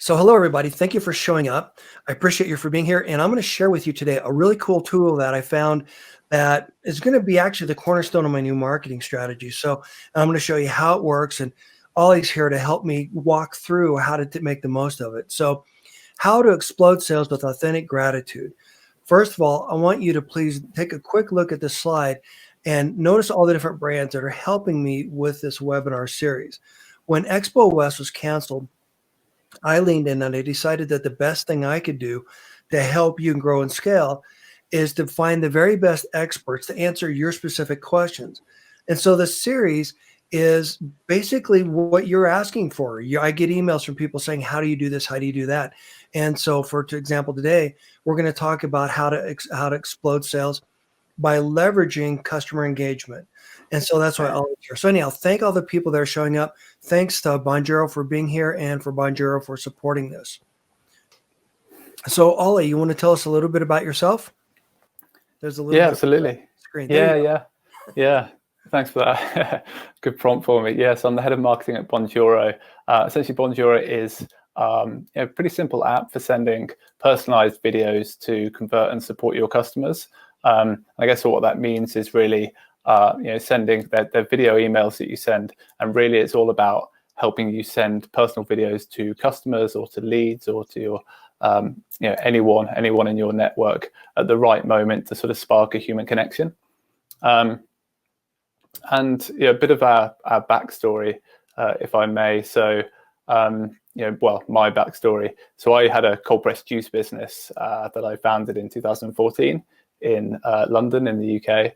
So hello, everybody. Thank you for showing up. I appreciate you for being here. And I'm going to share with you today a really cool tool that I found that is going to be actually the cornerstone of my new marketing strategy. So I'm going to show you how it works. And Ollie's here to help me walk through how to make the most of it. So how to explode sales with authentic gratitude. First of all, I want you to please take a quick look at this slide and notice all the different brands that are helping me with this webinar series. When Expo West was canceled, I leaned in and I decided that the best thing I could do to help you grow and scale is to find the very best experts to answer your specific questions. And so the series is basically what you're asking for. I get emails from people saying, how do you do this? How do you do that? And so for example, today, we're going to talk about how to explode sales by leveraging customer engagement. And so that's why I'll here. So anyhow, thank all the people that are showing up. Thanks to Bonjoro for being here and for Bonjoro for supporting this. So Ollie, you want to tell us a little bit about yourself? There's a little bit absolutely. Screen. Yeah. Thanks for that. Good prompt for me. Yes, I'm the head of marketing at Bonjoro. Essentially, Bonjoro is a pretty simple app for sending personalized videos to convert and support your customers. I guess what that means is really sending their video emails that you send, and really it's all about helping you send personal videos to customers or to leads or to your anyone in your network at the right moment to sort of spark a human connection. And a bit of our backstory, if I may. So my backstory. So I had a cold pressed juice business that I founded in 2014 in London in the UK.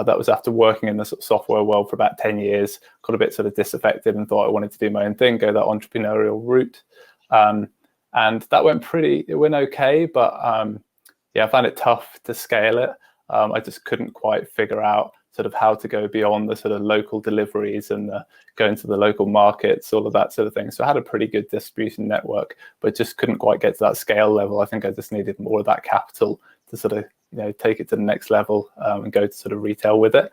That was after working in the sort of software world for about 10 years, got a bit sort of disaffected and thought I wanted to do my own thing, go that entrepreneurial route. And that went okay, but I found it tough to scale it. I just couldn't quite figure out sort of how to go beyond the sort of local deliveries and go into the local markets, all of that sort of thing. So I had a pretty good distribution network, but just couldn't quite get to that scale level. I think I just needed more of that capital to sort of take it to the next level and go to sort of retail with it.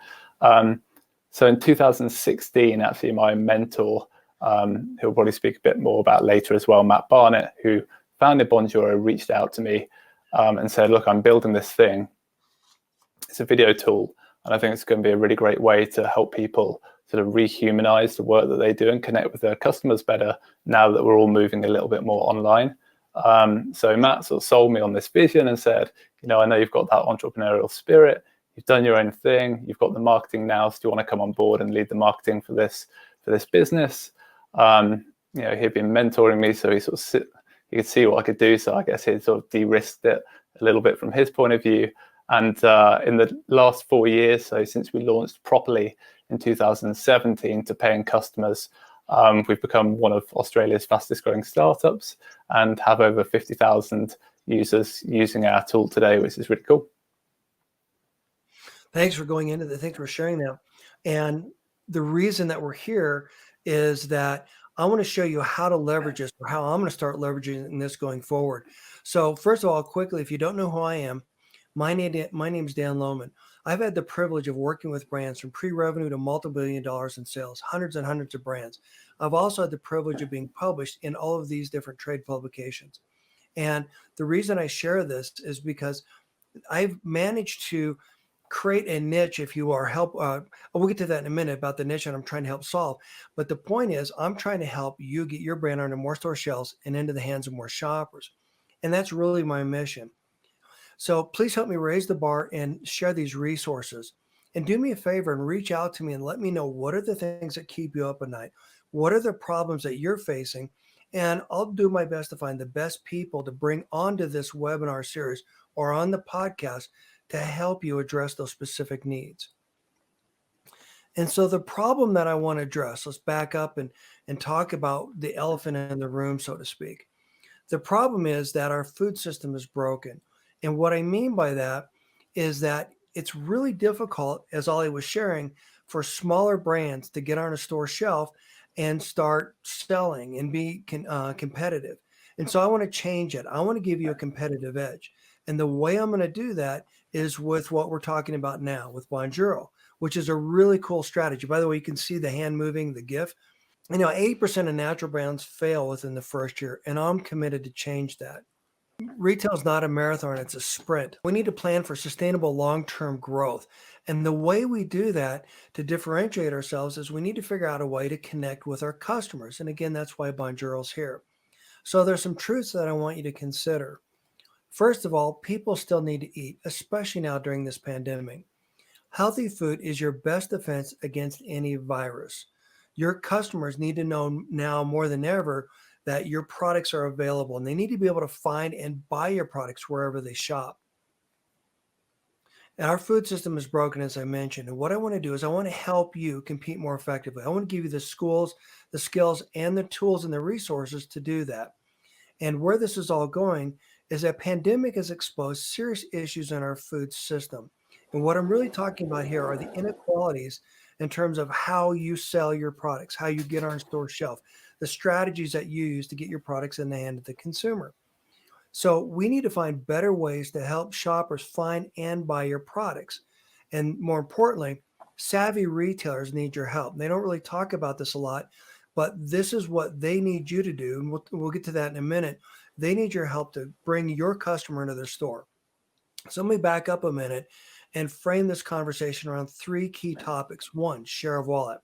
So in 2016, actually, my mentor, who'll probably speak a bit more about later as well, Matt Barnett, who founded Bonjoro, reached out to me and said, look, I'm building this thing. It's a video tool, and I think it's going to be a really great way to help people sort of rehumanize the work that they do and connect with their customers better now that we're all moving a little bit more online. So Matt sort of sold me on this vision and said, I know you've got that entrepreneurial spirit, you've done your own thing, you've got the marketing now, so do you want to come on board and lead the marketing for this business? He'd been mentoring me, so he could see what I could do. So I guess he sort of de-risked it a little bit from his point of view. And in the last 4 years, so since we launched properly in 2017 to paying customers, we've become one of Australia's fastest growing startups and have over 50,000 users using our tool today, which is really cool. Thanks for going into that. Thanks for sharing that. And the reason that we're here is that I want to show you how to leverage this, or how I'm going to start leveraging this going forward. So first of all, quickly, if you don't know who I am, my name is Dan Lohman. I've had the privilege of working with brands from pre-revenue to multi-billion dollars in sales, hundreds and hundreds of brands. I've also had the privilege of being published in all of these different trade publications. And the reason I share this is because I've managed to create a niche, if you are we'll get to that in a minute about the niche that I'm trying to help solve. But the point is, I'm trying to help you get your brand onto more store shelves and into the hands of more shoppers. And that's really my mission. So please help me raise the bar and share these resources. And do me a favor and reach out to me and let me know, what are the things that keep you up at night? What are the problems that you're facing? And I'll do my best to find the best people to bring onto this webinar series or on the podcast to help you address those specific needs. And so the problem that I want to address, let's back up and talk about the elephant in the room, so to speak. The problem is that our food system is broken. And what I mean by that is that it's really difficult, as Ollie was sharing, for smaller brands to get on a store shelf and start selling and be competitive. And so I want to change it. I want to give you a competitive edge. And the way I'm going to do that is with what we're talking about now with Bonjoro, which is a really cool strategy. By the way, you can see the hand moving, the GIF. 80% of natural brands fail within the first year, and I'm committed to change that. Retail is not a marathon, it's a sprint. We need to plan for sustainable long-term growth. And the way we do that to differentiate ourselves is we need to figure out a way to connect with our customers. And again, that's why Bonjoro's here. So there's some truths that I want you to consider. First of all, people still need to eat, especially now during this pandemic. Healthy food is your best defense against any virus. Your customers need to know now more than ever that your products are available, and they need to be able to find and buy your products wherever they shop. And our food system is broken, as I mentioned. And what I want to do is I want to help you compete more effectively. I want to give you the schools, the skills, and the tools and the resources to do that. And where this is all going is that pandemic has exposed serious issues in our food system. And what I'm really talking about here are the inequalities in terms of how you sell your products, how you get on a store shelf, the strategies that you use to get your products in the hand of the consumer. So we need to find better ways to help shoppers find and buy your products. And more importantly, savvy retailers need your help. They don't really talk about this a lot, but this is what they need you to do. And we'll get to that in a minute. They need your help to bring your customer into their store. So let me back up a minute and frame this conversation around three key topics. One, share of wallet.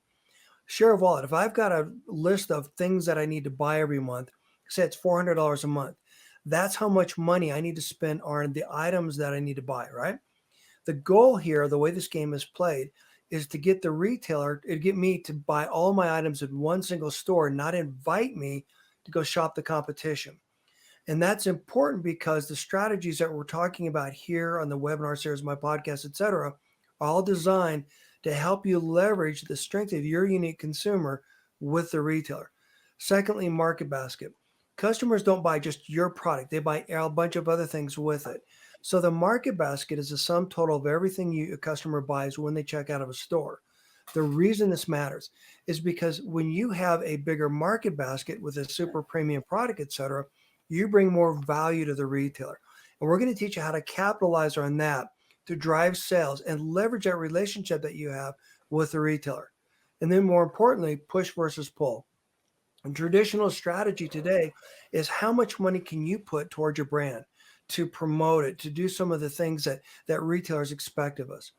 Share of wallet. If I've got a list of things that I need to buy every month, say it's $400 a month, that's how much money I need to spend on the items that I need to buy, right? The goal here, the way this game is played, is to get the retailer, to get me to buy all my items in one single store, not invite me to go shop the competition. And that's important because the strategies that we're talking about here on the webinar series, my podcast, et cetera, are all designed to help you leverage the strength of your unique consumer with the retailer. Secondly, market basket. Customers don't buy just your product, they buy a bunch of other things with it. So the market basket is the sum total of everything a customer buys when they check out of a store. The reason this matters is because when you have a bigger market basket with a super premium product, et cetera, you bring more value to the retailer. And we're going to teach you how to capitalize on that to drive sales and leverage that relationship that you have with the retailer. And then more importantly, push versus pull. And traditional strategy today is how much money can you put towards your brand to promote it, to do some of the things that retailers expect of us.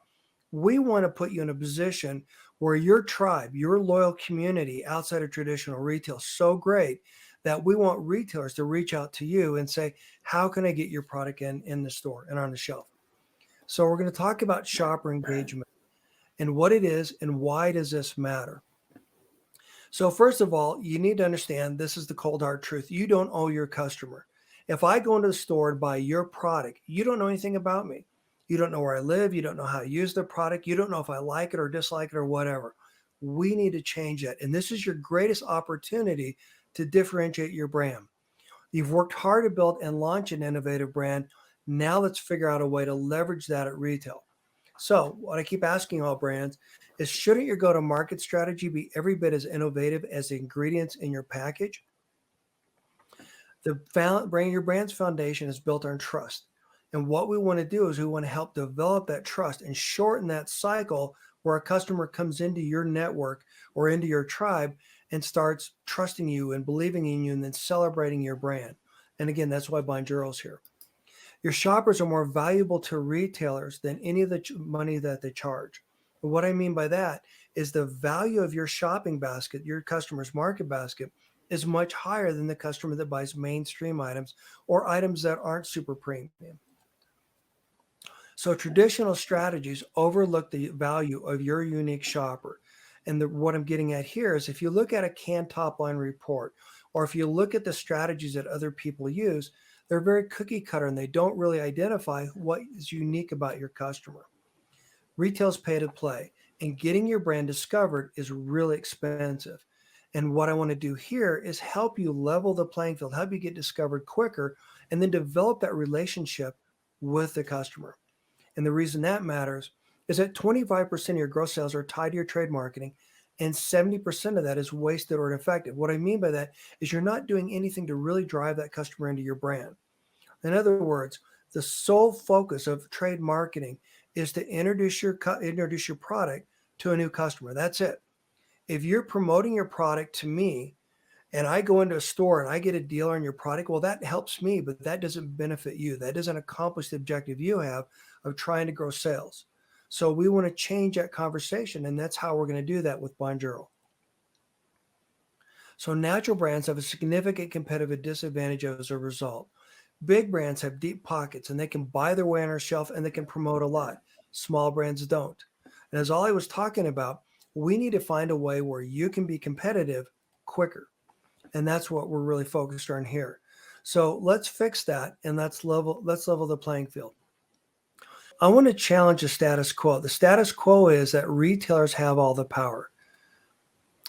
We want to put you in a position where your tribe, your loyal community outside of traditional retail is so great that we want retailers to reach out to you and say, how can I get your product in the store and on the shelf? So we're going to talk about shopper engagement and what it is and why does this matter. So first of all, you need to understand this is the cold hard truth. You don't owe your customer. If I go into the store and buy your product, you don't know anything about me. You don't know where I live. You don't know how to use the product. You don't know if I like it or dislike it or whatever. We need to change that. And this is your greatest opportunity to differentiate your brand. You've worked hard to build and launch an innovative brand. Now let's figure out a way to leverage that at retail. So, what I keep asking all brands is shouldn't your go to market strategy be every bit as innovative as the ingredients in your package? Your brand's foundation is built on trust. And what we want to do is we want to help develop that trust and shorten that cycle where a customer comes into your network or into your tribe and starts trusting you and believing in you and then celebrating your brand. And again, that's why Bonjoro's here. Your shoppers are more valuable to retailers than any of the money that they charge. And what I mean by that is the value of your shopping basket, your customer's market basket, is much higher than the customer that buys mainstream items or items that aren't super premium. So traditional strategies overlook the value of your unique shopper. And what I'm getting at here is if you look at a canned top line report, or if you look at the strategies that other people use, they're very cookie cutter and they don't really identify what is unique about your customer. Retail's pay to play, and getting your brand discovered is really expensive. And what I want to do here is help you level the playing field, help you get discovered quicker, and then develop that relationship with the customer. And the reason that matters is that 25% of your gross sales are tied to your trade marketing, and 70% of that is wasted or ineffective. What I mean by that is you're not doing anything to really drive that customer into your brand. In other words, the sole focus of trade marketing is to introduce your product to a new customer. That's it. If you're promoting your product to me and I go into a store and I get a deal on your product, well, that helps me, but that doesn't benefit you. That doesn't accomplish the objective you have of trying to grow sales. So we want to change that conversation, and that's how we're going to do that with Bonjoro. So natural brands have a significant competitive disadvantage as a result. Big brands have deep pockets and they can buy their way on our shelf and they can promote a lot. Small brands don't. And as Ollie was talking about, we need to find a way where you can be competitive quicker. And that's what we're really focused on here. So let's fix that and let's level the playing field. I want to challenge the status quo. The status quo is that retailers have all the power.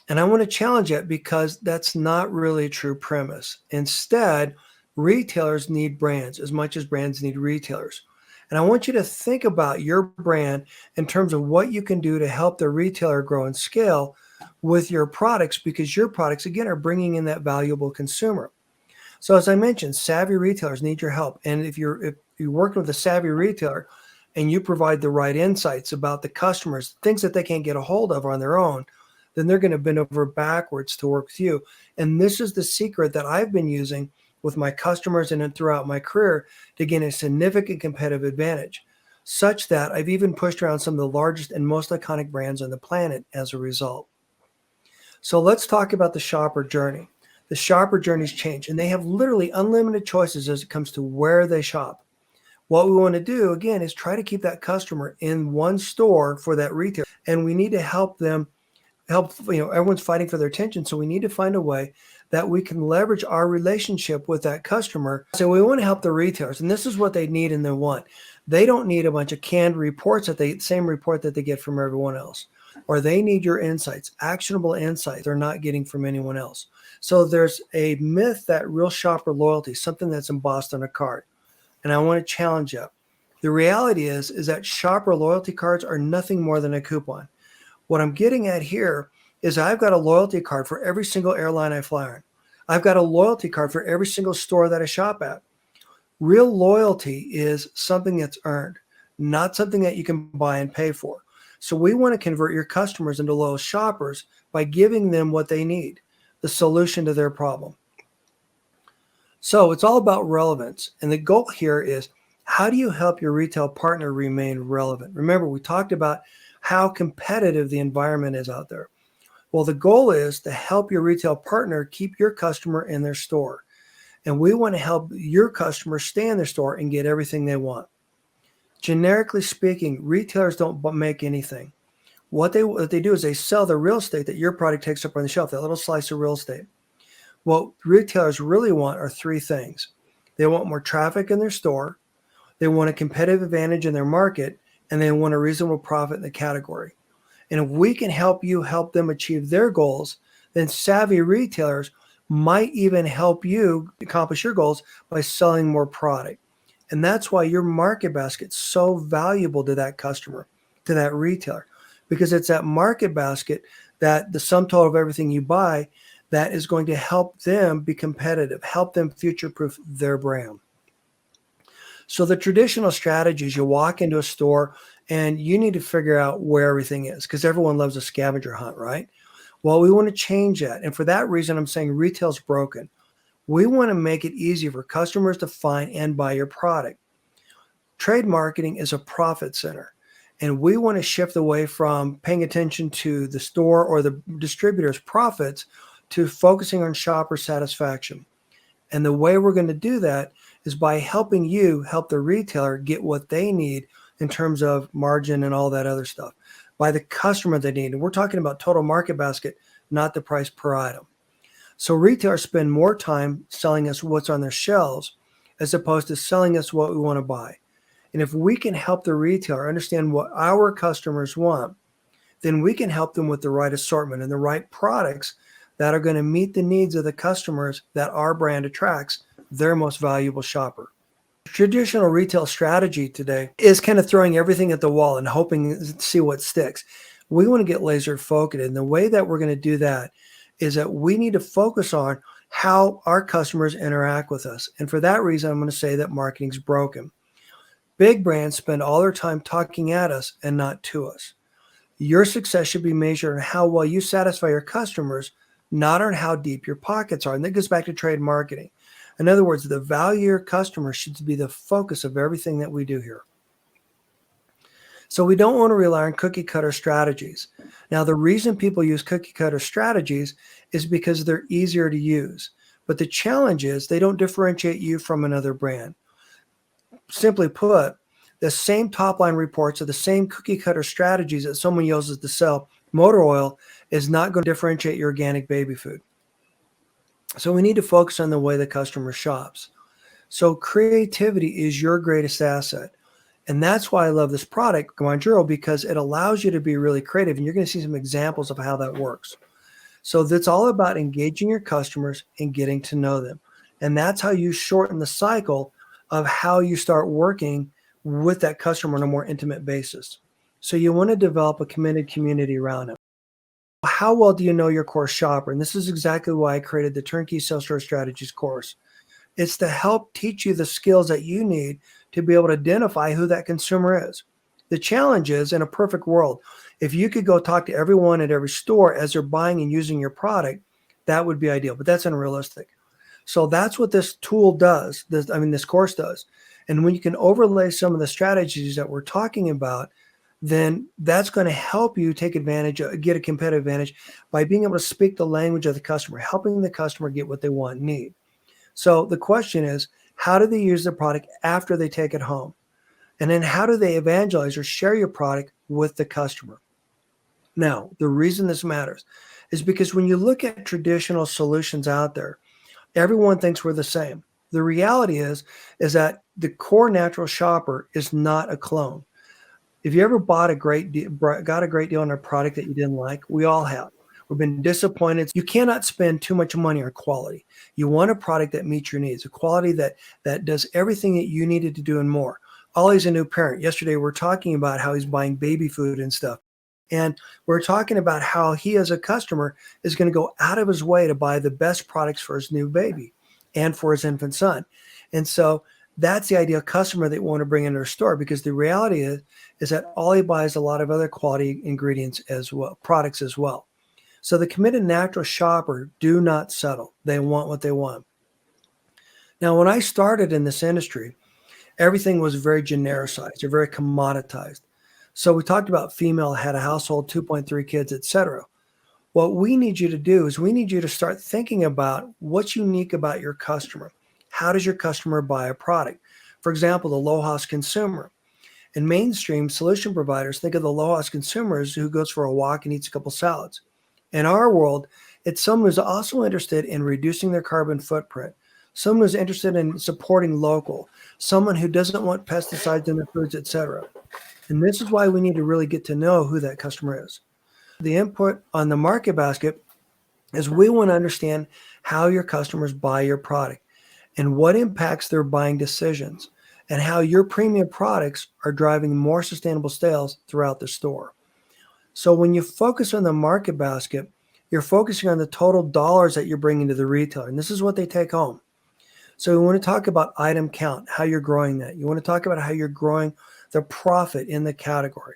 And I want to challenge it because that's not really a true premise. Instead, retailers need brands as much as brands need retailers. And I want you to think about your brand in terms of what you can do to help the retailer grow and scale with your products, because your products, again, are bringing in that valuable consumer. So as I mentioned, savvy retailers need your help. And if you're working with a savvy retailer and you provide the right insights about the customers, things that they can't get a hold of on their own, then they're going to bend over backwards to work with you. And this is the secret that I've been using with my customers and throughout my career to gain a significant competitive advantage, such that I've even pushed around some of the largest and most iconic brands on the planet as a result. So let's talk about the shopper journey. The shopper journeys change, and they have literally unlimited choices as it comes to where they shop. What we want to do, again, is try to keep that customer in one store for that retailer. And we need to everyone's fighting for their attention. So we need to find a way that we can leverage our relationship with that customer. So we want to help the retailers, and this is what they need and they want. They don't need a bunch of canned reports same report that they get from everyone else, or they need your insights, actionable insights they're not getting from anyone else. So there's a myth that real shopper loyalty, something that's embossed on a card. And I want to challenge you. The reality is that shopper loyalty cards are nothing more than a coupon. What I'm getting at here is I've got a loyalty card for every single airline I fly on. I've got a loyalty card for every single store that I shop at. Real loyalty is something that's earned, not something that you can buy and pay for. So we want to convert your customers into loyal shoppers by giving them what they need, the solution to their problem. So it's all about relevance. And the goal here is, how do you help your retail partner remain relevant? Remember, we talked about how competitive the environment is out there. Well, the goal is to help your retail partner keep your customer in their store. And we want to help your customers stay in their store and get everything they want. Generically speaking, retailers don't make anything. What they do is they sell the real estate that your product takes up on the shelf, that little slice of real estate. What retailers really want are three things. They want more traffic in their store, they want a competitive advantage in their market, and they want a reasonable profit in the category. And if we can help them achieve their goals, then savvy retailers might even help you accomplish your goals by selling more product. And that's why your market basket's so valuable to that customer, to that retailer, because it's that market basket, that the sum total of everything you buy, that is going to help them be competitive, help them future-proof their brand. So the traditional strategy is you walk into a store and you need to figure out where everything is, because everyone loves a scavenger hunt, right? Well, we want to change that. And for that reason, I'm saying retail's broken. We want to make it easy for customers to find and buy your product. Trade marketing is a profit center. And we want to shift away from paying attention to the store or the distributor's profits to focusing on shopper satisfaction. And the way we're going to do that is by helping you help the retailer get what they need in terms of margin and all that other stuff, by the customer they need. And we're talking about total market basket, not the price per item. So retailers spend more time selling us what's on their shelves as opposed to selling us what we want to buy. And if we can help the retailer understand what our customers want, then we can help them with the right assortment and the right products that are going to meet the needs of the customers that our brand attracts, their most valuable shopper. Traditional retail strategy today is kind of throwing everything at the wall and hoping to see what sticks. We want to get laser focused. And the way that we're going to do that is that we need to focus on how our customers interact with us. And for that reason, I'm going to say that marketing's broken. Big brands spend all their time talking at us and not to us. Your success should be measured on how well you satisfy your customers, not on how deep your pockets are. And that goes back to trade marketing. In other words, the value of your customer should be the focus of everything that we do here. So we don't want to rely on cookie cutter strategies. Now, the reason people use cookie cutter strategies is because they're easier to use. But the challenge is they don't differentiate you from another brand. Simply put, the same top line reports of the same cookie cutter strategies that someone uses to sell motor oil is not going to differentiate your organic baby food. So we need to focus on the way the customer shops. So creativity is your greatest asset. And that's why I love this product, Bonjoro, because it allows you to be really creative. And you're going to see some examples of how that works. So that's all about engaging your customers and getting to know them. And that's how you shorten the cycle of how you start working with that customer on a more intimate basis. So you want to develop a committed community around it. How well do you know your core shopper? And this is exactly why I created the Turnkey Sales Strategies course. It's to help teach you the skills that you need to be able to identify who that consumer is. The challenge is, in a perfect world, if you could go talk to everyone at every store as they're buying and using your product, that would be ideal, but that's unrealistic. So that's what this tool does. This course does. And when you can overlay some of the strategies that we're talking about, then that's going to help you take advantage, get a competitive advantage by being able to speak the language of the customer, helping the customer get what they want and need. So the question is, how do they use the product after they take it home? And then how do they evangelize or share your product with the customer? Now, the reason this matters is because when you look at traditional solutions out there, everyone thinks we're the same. The reality is that the core natural shopper is not a clone. If you ever got a great deal on a product that you didn't like, we all have. We've been disappointed. You cannot spend too much money on quality. You want a product that meets your needs, a quality that does everything that you needed to do and more. Ollie's a new parent. Yesterday, we're talking about how he's buying baby food and stuff. And we're talking about how he, as a customer, is going to go out of his way to buy the best products for his new baby and for his infant son. And so that's the ideal customer they want to bring into their store, because the reality is that Ollie buys a lot of other quality ingredients as well, products as well. So the committed natural shopper do not settle. They want what they want. Now, when I started in this industry, everything was very genericized or very commoditized. So we talked about female had a household, 2.3 kids, etc. What we need you to do is we need you to start thinking about what's unique about your customer. How does your customer buy a product? For example, the low-cost consumer. In mainstream solution providers, think of the low-cost consumers who goes for a walk and eats a couple salads. In our world, it's someone who's also interested in reducing their carbon footprint, someone who's interested in supporting local, someone who doesn't want pesticides in their foods, etc. And this is why we need to really get to know who that customer is. The input on the market basket is we want to understand how your customers buy your product and what impacts their buying decisions, and how your premium products are driving more sustainable sales throughout the store. So when you focus on the market basket, you're focusing on the total dollars that you're bringing to the retailer, and this is what they take home. So we want to talk about item count, how you're growing that. You want to talk about how you're growing the profit in the category.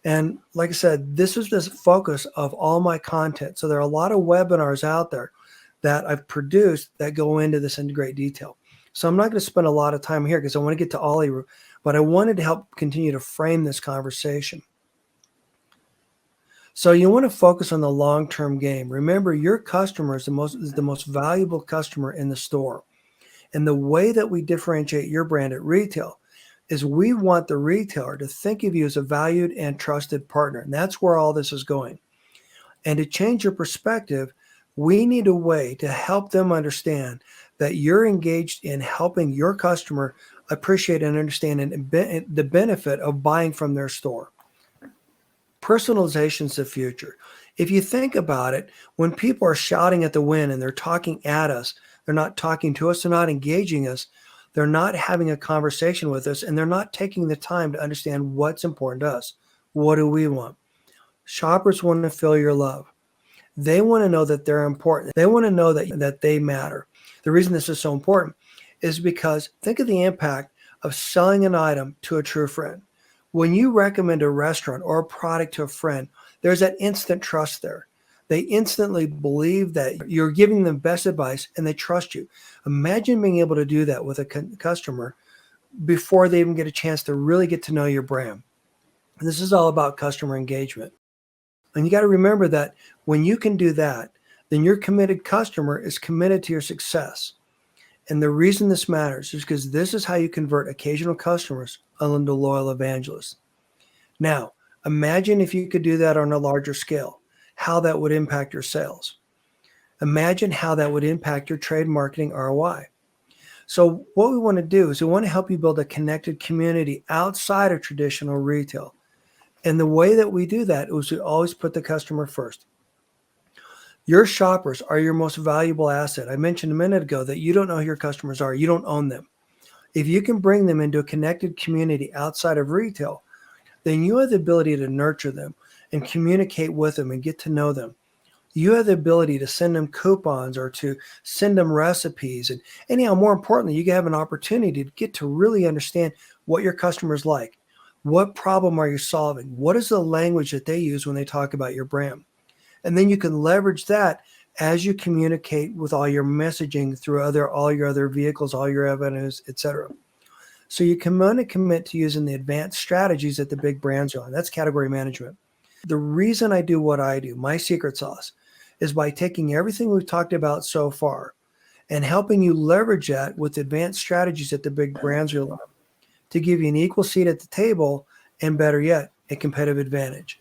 And like I said, this is the focus of all my content. So there are a lot of webinars out there that I've produced that go into this in great detail. So I'm not going to spend a lot of time here because I want to get to Ollie, but I wanted to help continue to frame this conversation. So you want to focus on the long-term game. Remember, your customer is the most valuable customer in the store. And the way that we differentiate your brand at retail is we want the retailer to think of you as a valued and trusted partner. And that's where all this is going. And to change your perspective, we need a way to help them understand that you're engaged in helping your customer appreciate and understand the benefit of buying from their store. Personalization is the future. If you think about it, when people are shouting at the wind and they're talking at us, they're not talking to us, they're not engaging us, they're not having a conversation with us, and they're not taking the time to understand what's important to us. What do we want? Shoppers want to feel your love. They want to know that they're important. They want to know that they matter. The reason this is so important is because think of the impact of selling an item to a true friend. When you recommend a restaurant or a product to a friend, there's that instant trust there. They instantly believe that you're giving them best advice and they trust you. Imagine being able to do that with a customer before they even get a chance to really get to know your brand. And this is all about customer engagement. And you got to remember that when you can do that, then your committed customer is committed to your success. And the reason this matters is because this is how you convert occasional customers into loyal evangelists. Now, imagine if you could do that on a larger scale, how that would impact your sales. Imagine how that would impact your trade marketing ROI. So what we want to do is we want to help you build a connected community outside of traditional retail. And the way that we do that is we always put the customer first. Your shoppers are your most valuable asset. I mentioned a minute ago that you don't know who your customers are. You don't own them. If you can bring them into a connected community outside of retail, then you have the ability to nurture them and communicate with them and get to know them. You have the ability to send them coupons or to send them recipes. And anyhow, more importantly, you have an opportunity to get to really understand what your customers like. What problem are you solving? What is the language that they use when they talk about your brand? And then you can leverage that as you communicate with all your messaging through all your other vehicles, all your avenues, etc. So you can want to commit to using the advanced strategies that the big brands are on. That's category management. The reason I do what I do, my secret sauce, is by taking everything we've talked about so far and helping you leverage that with advanced strategies that the big brands are on to give you an equal seat at the table and, better yet, a competitive advantage.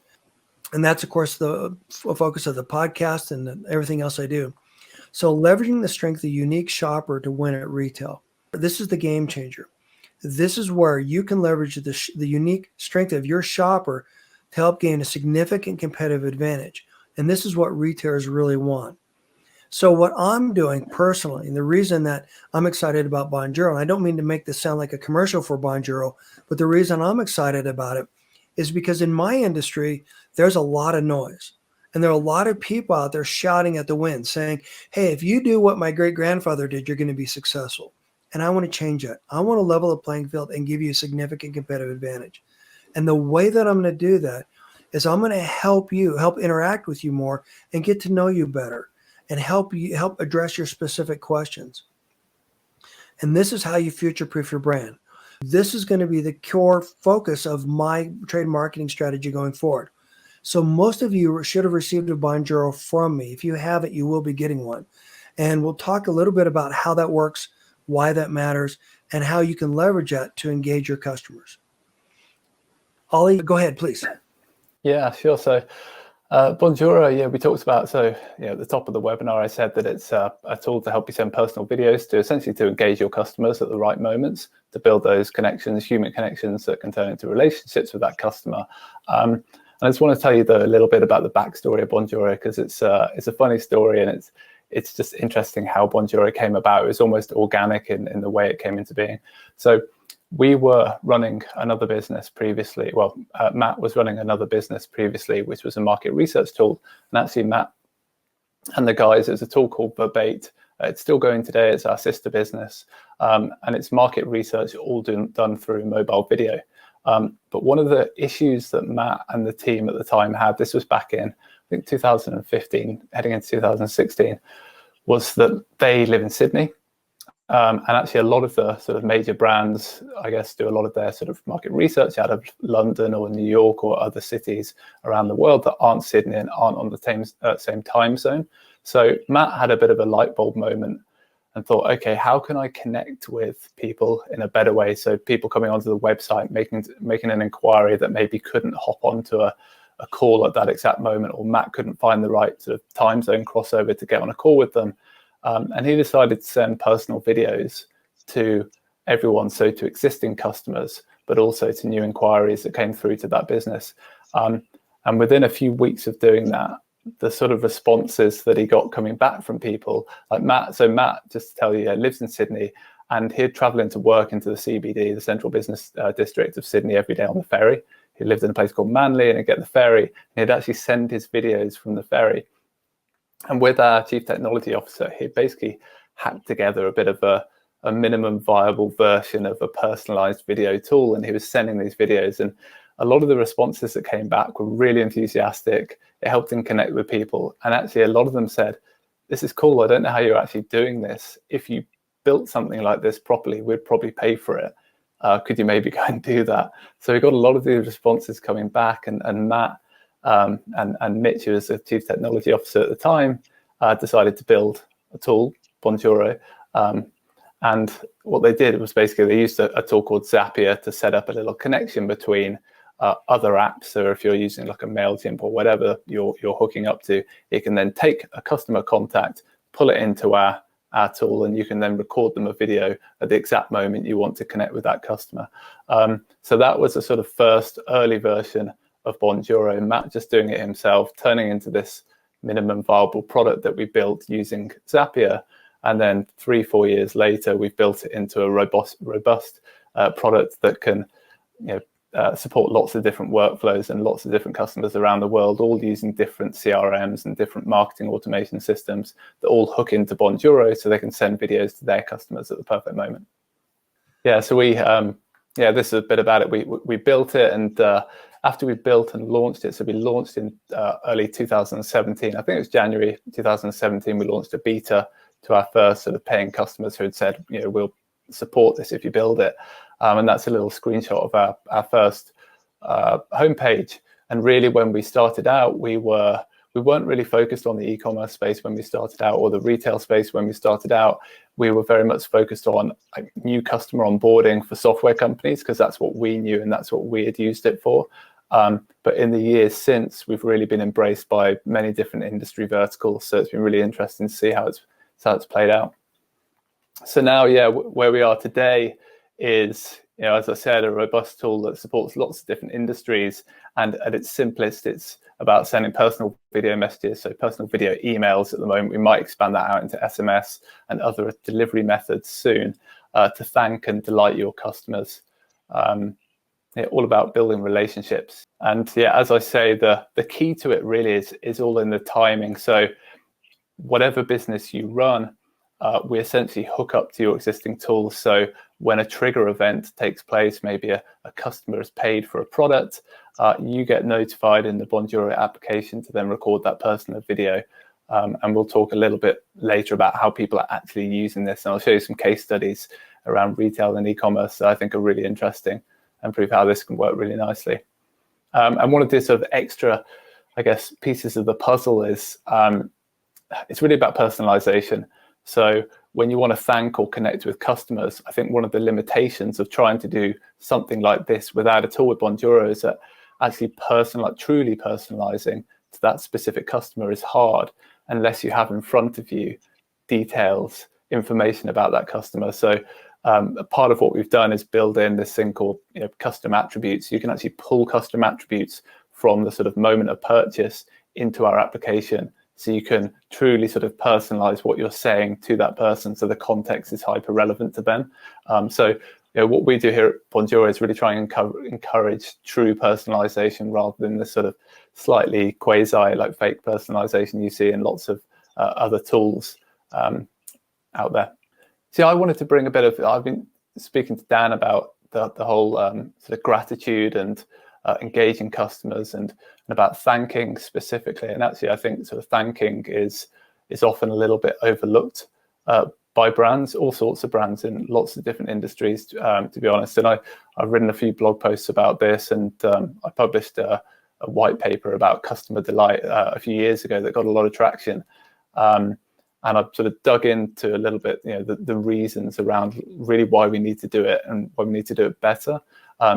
And that's, of course, the focus of the podcast and everything else I do. So leveraging the strength of the unique shopper to win at retail. This is the game changer. This is where you can leverage the unique strength of your shopper to help gain a significant competitive advantage. And this is what retailers really want. So what I'm doing personally, and the reason that I'm excited about Bonjoro, and I don't mean to make this sound like a commercial for Bonjoro, but the reason I'm excited about it is because in my industry, there's a lot of noise. And there are a lot of people out there shouting at the wind saying, hey, if you do what my great-grandfather did, you're going to be successful. And I want to change that. I want to level the playing field and give you a significant competitive advantage. And the way that I'm going to do that is I'm going to help interact with you more and get to know you better and help address your specific questions. And this is how you future-proof your brand. This is going to be the core focus of my trade marketing strategy going forward. So most of you should have received a Bonjoro from me. If you haven't, you will be getting one. And we'll talk a little bit about how that works, why that matters, and how you can leverage that to engage your customers. Ollie, go ahead, please. Yeah, sure. So Bonjoro, yeah, we talked about, so at the top of the webinar, I said that it's a tool to help you send personal videos to essentially to engage your customers at the right moments, to build those connections, human connections that can turn into relationships with that customer. And I just want to tell you a little bit about the backstory of Bonjoro, because it's a funny story, and it's just interesting how Bonjoro came about. It was almost organic in the way it came into being. So we were running another business previously. Well, Matt was running another business previously, which was a market research tool. And actually, Matt and the guys, there's a tool called Verbate. It's still going today. It's our sister business. And it's market research all done through mobile video. But one of the issues that Matt and the team at the time had, this was back in, I think, 2015, heading into 2016, was that they live in Sydney. And actually, a lot of the sort of major brands, I guess, do a lot of their sort of market research out of London or New York or other cities around the world that aren't Sydney and aren't on the same time zone. So Matt had a bit of a light bulb moment and thought, okay, how can I connect with people in a better way? So people coming onto the website, making an inquiry that maybe couldn't hop onto a call at that exact moment, or Matt couldn't find the right sort of time zone crossover to get on a call with them. And he decided to send personal videos to everyone, so to existing customers, but also to new inquiries that came through to that business. And within a few weeks of doing that, the sort of responses that he got coming back from people like Matt. So Matt, just to tell you, lives in Sydney, and he'd travel into work into the CBD, the Central Business District of Sydney, every day on the ferry. He lived in a place called Manly, and he'd get the ferry, and he'd actually send his videos from the ferry. And with our chief technology officer, he basically hacked together a bit of a minimum viable version of a personalized video tool. And he was sending these videos. And a lot of the responses that came back were really enthusiastic. It helped them connect with people. And actually, a lot of them said, this is cool. I don't know how you're actually doing this. If you built something like this properly, we'd probably pay for it. Could you maybe go and do that? So we got a lot of these responses coming back, and Matt and Mitch, who was the chief technology officer at the time, decided to build a tool, Bonjoro. And what they did was basically they used a tool called Zapier to set up a little connection between other apps. So if you're using like a MailChimp or whatever you're hooking up to, it can then take a customer contact, pull it into our tool, and you can then record them a video at the exact moment you want to connect with that customer. So that was a sort of first early version of Bonjoro. Matt just doing it himself, turning into this minimum viable product that we built using Zapier. And then 3-4 years later, we've built it into a robust product that can, support lots of different workflows and lots of different customers around the world, all using different CRMs and different marketing automation systems that all hook into Bonjoro so they can send videos to their customers at the perfect moment. Yeah, so this is a bit about it. We built it, and after we built and launched it, so we launched in early 2017. I think it was January 2017. We launched a beta to our first sort of paying customers who had said, we'll support this if you build it. And that's a little screenshot of our first homepage. And really, when we started out, we weren't really focused on the e-commerce space when we started out, or the retail space when we started out. We were very much focused on new customer onboarding for software companies, because that's what we knew and that's what we had used it for. But in the years since, we've really been embraced by many different industry verticals. So it's been really interesting to see how it's played out. So now, where we are today is, as I said, a robust tool that supports lots of different industries. And at its simplest, it's about sending personal video messages, so personal video emails at the moment. We might expand that out into SMS and other delivery methods soon, to thank and delight your customers. All about building relationships. And as I say, the key to it really is all in the timing. So whatever business you run, we essentially hook up to your existing tools. So when a trigger event takes place, maybe a customer has paid for a product, you get notified in the Bonjoro application to then record that personal video. And we'll talk a little bit later about how people are actually using this. And I'll show you some case studies around retail and e-commerce that I think are really interesting and prove how this can work really nicely. And one of the sort of extra, pieces of the puzzle is it's really about personalization. So when you want to thank or connect with customers, I think one of the limitations of trying to do something like this without a tool with Bonjoro is that actually truly personalizing to that specific customer is hard unless you have in front of you details, information about that customer. So a part of what we've done is build in this thing called custom attributes. You can actually pull custom attributes from the sort of moment of purchase into our application. So you can truly sort of personalize what you're saying to that person, so the context is hyper relevant to them. So what we do here at Bonjoro is really try and encourage true personalization rather than the sort of slightly quasi, like fake personalization you see in lots of other tools out there. See, I wanted to bring I've been speaking to Dan about the whole sort of gratitude and engaging customers and about thanking specifically. And actually, I think sort of thanking is often a little bit overlooked by brands, all sorts of brands in lots of different industries, to be honest. And I've written a few blog posts about this, and I published a white paper about customer delight a few years ago that got a lot of traction. And I've sort of dug into a little bit, the reasons around really why we need to do it and why we need to do it better.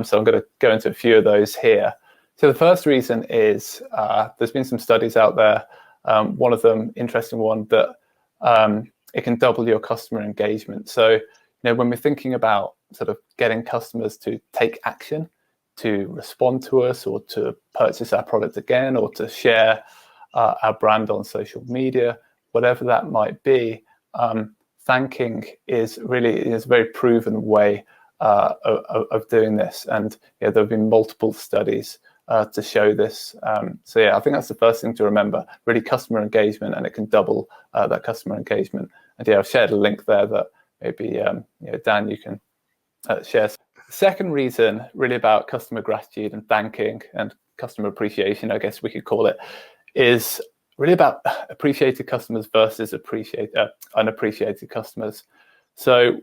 So I'm going to go into a few of those here. So the first reason is there's been some studies out there. One of them, interesting one, that it can double your customer engagement. So when we're thinking about sort of getting customers to take action, to respond to us, or to purchase our product again, or to share our brand on social media, whatever that might be, thanking is a very proven way of doing this. And there have been multiple studies to show this. So I think that's the first thing to remember, really customer engagement, and it can double that customer engagement. And I've shared a link there that maybe Dan, you can share. Second reason, really about customer gratitude and thanking and customer appreciation, I guess we could call it, is really about appreciated customers versus unappreciated customers. So,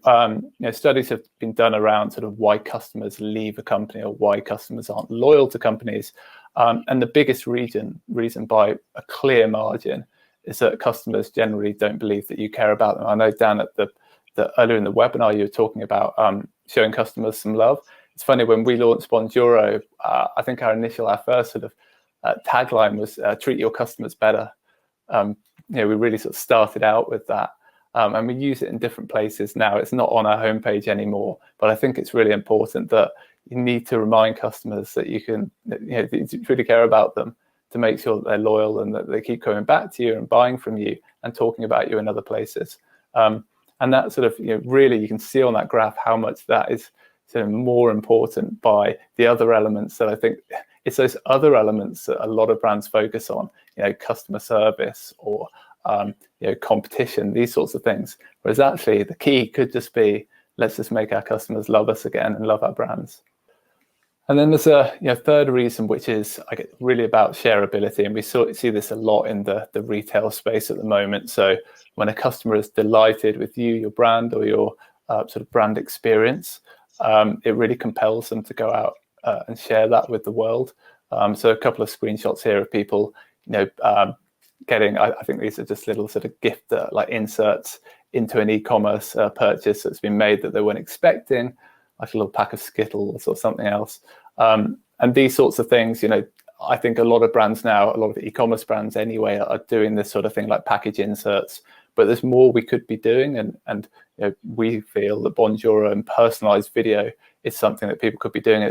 studies have been done around sort of why customers leave a company or why customers aren't loyal to companies. And the biggest reason by a clear margin is that customers generally don't believe that you care about them. I know Dan at the earlier in the webinar, you were talking about showing customers some love. It's funny, when we launched Bonjoro, I think our first sort of tagline was treat your customers better. We really sort of started out with that. And we use it in different places now. It's not on our homepage anymore, but I think it's really important that you need to remind customers that that you really care about them, to make sure that they're loyal and that they keep coming back to you and buying from you and talking about you in other places. And that sort of, really you can see on that graph how much that is sort of more important by the other elements. That I think it's those other elements that a lot of brands focus on, customer service or competition, these sorts of things. Whereas actually the key could just be, let's just make our customers love us again and love our brands. And then there's a third reason, which is really about shareability, and we see this a lot in the retail space at the moment. So when a customer is delighted with you, your brand, or your sort of brand experience, it really compels them to go out and share that with the world. So a couple of screenshots here of people, getting, I think these are just little sort of gift like inserts into an e-commerce purchase that's been made that they weren't expecting, like a little pack of Skittles or something else. And these sorts of things, I think a lot of brands now, a lot of e-commerce brands anyway, are doing this sort of thing like package inserts, but there's more we could be doing. And we feel that Bonjoro and personalized video is something that people could be doing.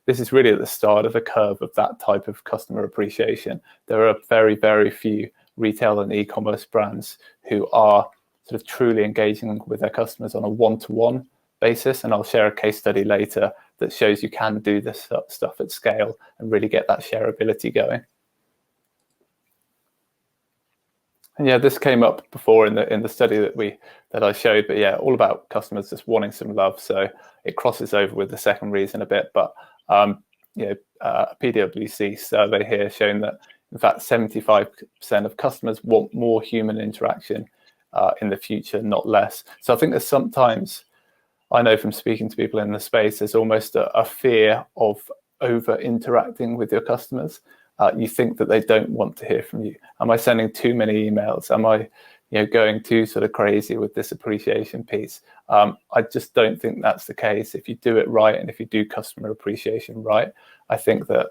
This is really at the start of a curve of that type of customer appreciation. There are very, very few retail and e-commerce brands who are sort of truly engaging with their customers on a one-to-one basis. And I'll share a case study later that shows you can do this stuff at scale and really get that shareability going. And this came up before in the study that I showed, but all about customers just wanting some love. So it crosses over with the second reason a bit, but a PwC survey here showing that in fact 75% of customers want more human interaction in the future, not less. So I think there's sometimes, I know from speaking to people in the space, there's almost a fear of over interacting with your customers. You think that they don't want to hear from you. Am I sending too many emails? Am I going too sort of crazy with this appreciation piece? I just don't think that's the case. If you do it right, and if you do customer appreciation right, I think that,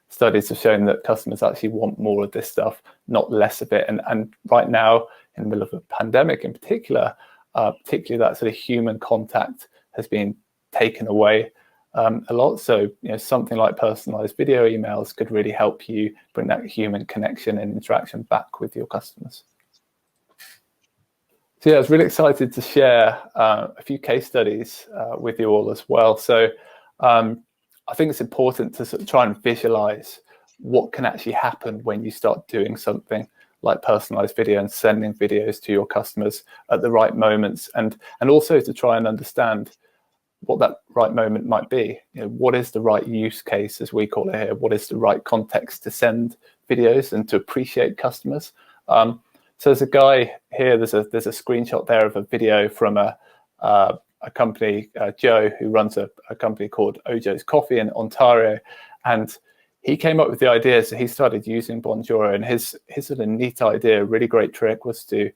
studies have shown that customers actually want more of this stuff, not less of it. And right now, in the middle of a pandemic in particular, particularly that sort of human contact has been taken away a lot. So something like personalized video emails could really help you bring that human connection and interaction back with your customers. So I was really excited to share a few case studies with you all as well. So I think it's important to sort of try and visualize what can actually happen when you start doing something like personalized video and sending videos to your customers at the right moments, and also to try and understand what that right moment might be. What is the right use case, as we call it here? What is the right context to send videos and to appreciate customers? So there's a guy here, there's a screenshot there of a video from a company, Joe, who runs a company called Ojo's Coffee in Ontario. And he came up with the idea, so he started using Bonjoro, and his sort of neat idea, really great trick, was to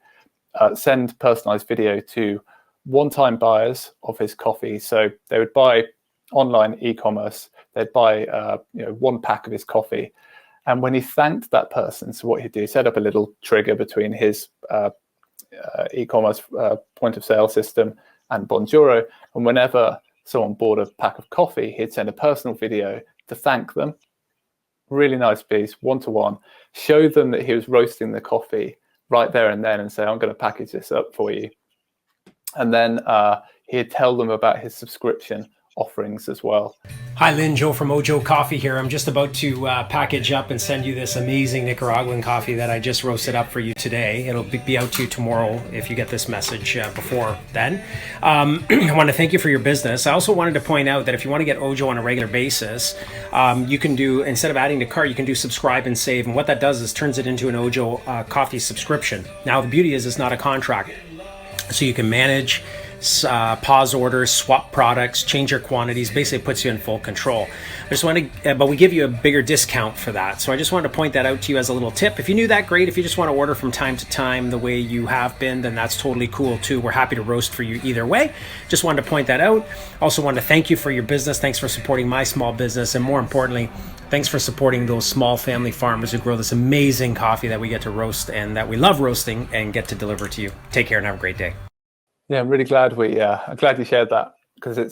send personalized video to one-time buyers of his coffee. So they would buy online e-commerce, they'd buy one pack of his coffee, and when he thanked that person, so what he'd do, set up a little trigger between his e-commerce point of sale system and Bonjoro, and whenever someone bought a pack of coffee, he'd send a personal video to thank them. Really nice piece, one-to-one, show them that he was roasting the coffee right there and then, and say, I'm going to package this up for you. And then he'd tell them about his subscription offerings as well. Hi, Lynn. Joe from Ojo Coffee here. I'm just about to package up and send you this amazing Nicaraguan coffee that I just roasted up for you today. It'll be out to you tomorrow if you get this message before then. I want to thank you for your business. I also wanted to point out that if you want to get Ojo on a regular basis, you can do, instead of adding to cart, you can do subscribe and save. And what that does is turns it into an Ojo coffee subscription. Now, the beauty is it's not a contract. So you can manage, pause orders, swap products, change your quantities, basically puts you in full control. I just want to, but we give you a bigger discount for that. So I just wanted to point that out to you as a little tip. If you knew that, great. If you just want to order from time to time the way you have been, then that's totally cool too. We're happy to roast for you either way. Just wanted to point that out. Also wanted to thank you for your business. Thanks for supporting my small business. And more importantly, thanks for supporting those small family farmers who grow this amazing coffee that we get to roast and that we love roasting and get to deliver to you. Take care and have a great day. Yeah, I'm really glad I'm glad you shared that, because I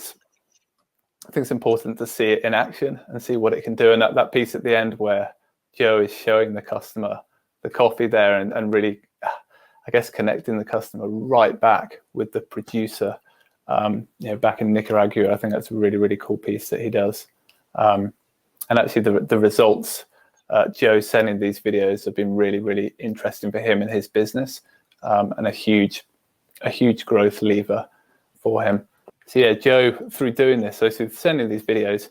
think it's important to see it in action and see what it can do. And that piece at the end where Joe is showing the customer the coffee there and really, I guess, connecting the customer right back with the producer, back in Nicaragua. I think that's a really, really cool piece that he does. And actually the results, Joe sending these videos have been really, really interesting for him and his business, and a huge growth lever for him. So yeah, Joe, through doing this, so through sending these videos,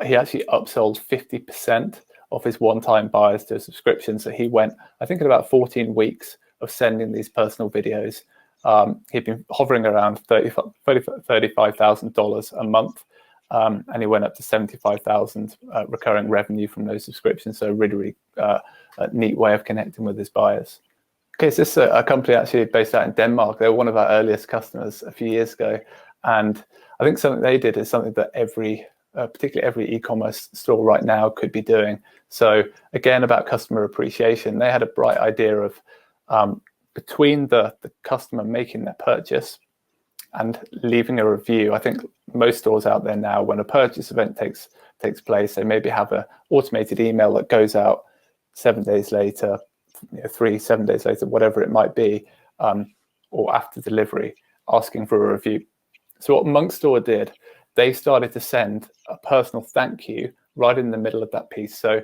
he actually upsold 50% of his one-time buyers to a subscription. So he went, I think, in about 14 weeks of sending these personal videos. He'd been hovering around $35,000 a month, and he went up to 75,000 recurring revenue from those subscriptions. So really, really neat way of connecting with his buyers. Okay, so this is a company actually based out in Denmark. They were one of our earliest customers a few years ago. And I think something they did is something that particularly every e-commerce store right now could be doing. So again, about customer appreciation, they had a bright idea of between the customer making their purchase and leaving a review. I think most stores out there now, when a purchase event takes place, they maybe have an automated email that goes out 7 days later, 7 days later, whatever it might be, or after delivery, asking for a review. So what Monkstore did, they started to send a personal thank you right in the middle of that piece. So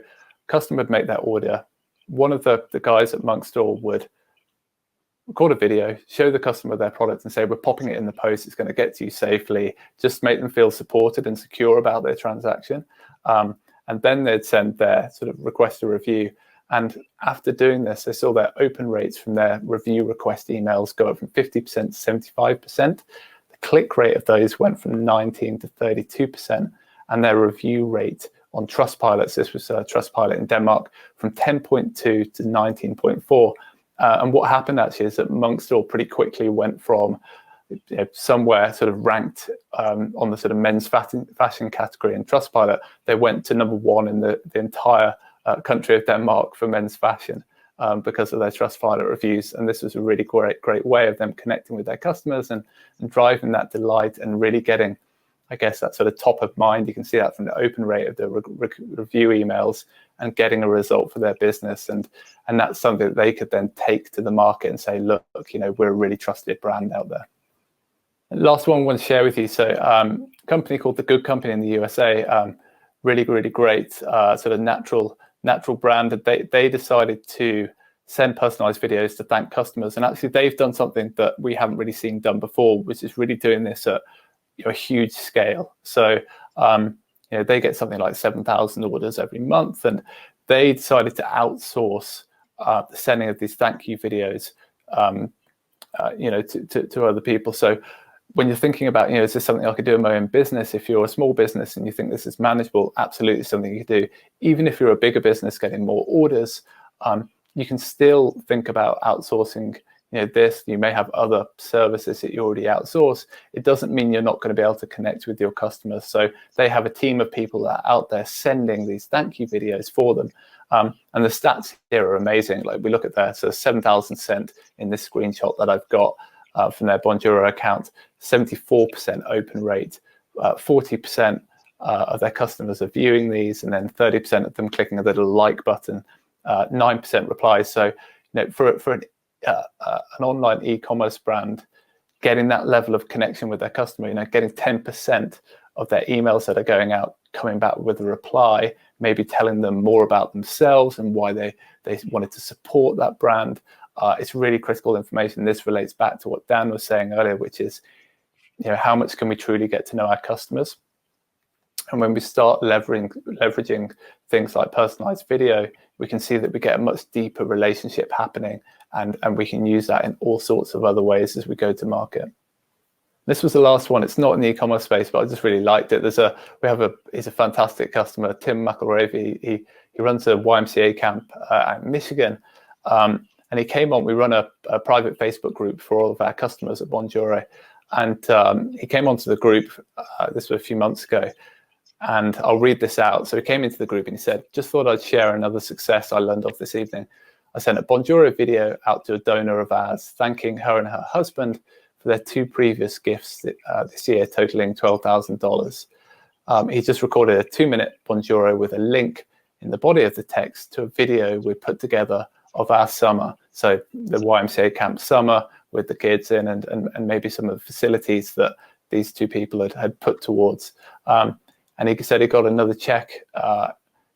customer would make that order. One of the guys at Monkstore would record a video, show the customer their product and say, we're popping it in the post, it's going to get to you safely, just make them feel supported and secure about their transaction. And then they'd send their sort of request a review. And after doing this, they saw their open rates from their review request emails go up from 50% to 75%. The click rate of those went from 19 to 32%. And their review rate on Trustpilot, this was Trustpilot in Denmark, from 10.2 to 19.4. And what happened actually is that Monkstore pretty quickly went from somewhere sort of ranked on the sort of men's fashion category in Trustpilot. They went to number one in the entire country of Denmark for men's fashion because of their Trustpilot reviews. And this was a really great way of them connecting with their customers and driving that delight and really getting, I guess, that sort of top of mind. You can see that from the open rate of the review emails and getting a result for their business. And that's something that they could then take to the market and say, look, we're a really trusted brand out there. And last one I want to share with you. So a company called The Good Company in the USA, really, really great sort of natural brand. They decided to send personalized videos to thank customers. And actually they've done something that we haven't really seen done before, which is really doing this at a huge scale. So they get something like 7,000 orders every month, and they decided to outsource the sending of these thank you videos to other people. So when you're thinking about, is this something I could do in my own business? If you're a small business and you think this is manageable, absolutely something you could do. Even if you're a bigger business getting more orders, you can still think about outsourcing this. You may have other services that you already outsource. It doesn't mean you're not going to be able to connect with your customers. So they have a team of people that are out there sending these thank you videos for them. And the stats here are amazing. Like we look at that, so 7,000 sent in this screenshot that I've got from their Bonjoro account, 74% open rate, 40% of their customers are viewing these, and then 30% of them clicking a little like button, 9% replies. So for an online e-commerce brand, getting that level of connection with their customer, getting 10% of their emails that are going out coming back with a reply, maybe telling them more about themselves and why they wanted to support that brand. It's really critical information. This relates back to what Dan was saying earlier, which is, how much can we truly get to know our customers? And when we start leveraging things like personalized video, we can see that we get a much deeper relationship happening, and we can use that in all sorts of other ways as we go to market. This was the last one. It's not in the e-commerce space, but I just really liked it. He's a fantastic customer, Tim McElravy. He runs a YMCA camp at Michigan, and he came on. We run a private Facebook group for all of our customers at Bonjoro, and he came onto the group. This was a few months ago, and I'll read this out. So he came into the group and he said, "Just thought I'd share another success I learned of this evening. I sent a Bonjoro video out to a donor of ours, thanking her and her husband for their 2 previous gifts this year, totaling $12,000. He just recorded a 2-minute Bonjoro with a link in the body of the text to a video we put together of our summer. So the YMCA camp summer with the kids in, and maybe some of the facilities that these 2 people had put towards. And he said he got another check